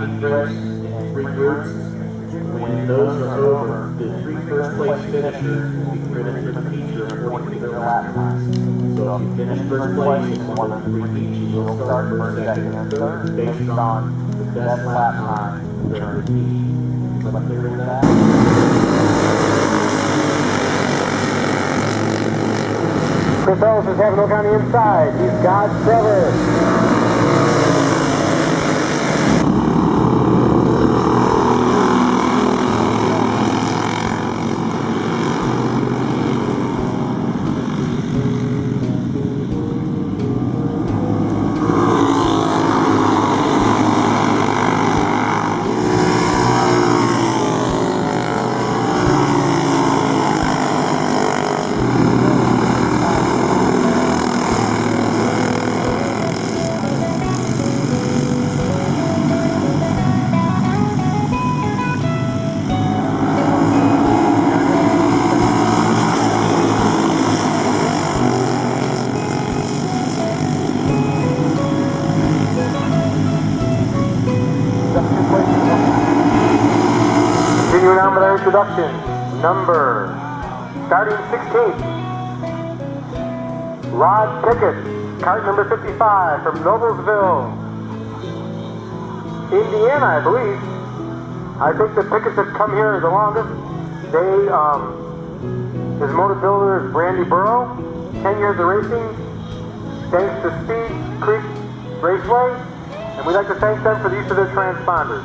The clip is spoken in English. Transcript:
heat race and 3 groups. When those are over, the 3 first place finishers will be credited for feature according to their lap times. So if you finish first place in one of the 3 features, you'll start first, second, and third based on the best lap time during the heat. Everybody clear with that? Chris Ellis is having a look on the inside. He's got Trevor. Continuing on with our introduction, number, starting 16th, Rod Pickett, cart number 55 from Noblesville, Indiana, I believe. I think the Picketts have come here the longest. His motor builder is Brandy Burrow, 10 years of racing, thanks to Speed Creek Raceway, and we'd like to thank them for the use of their transponders.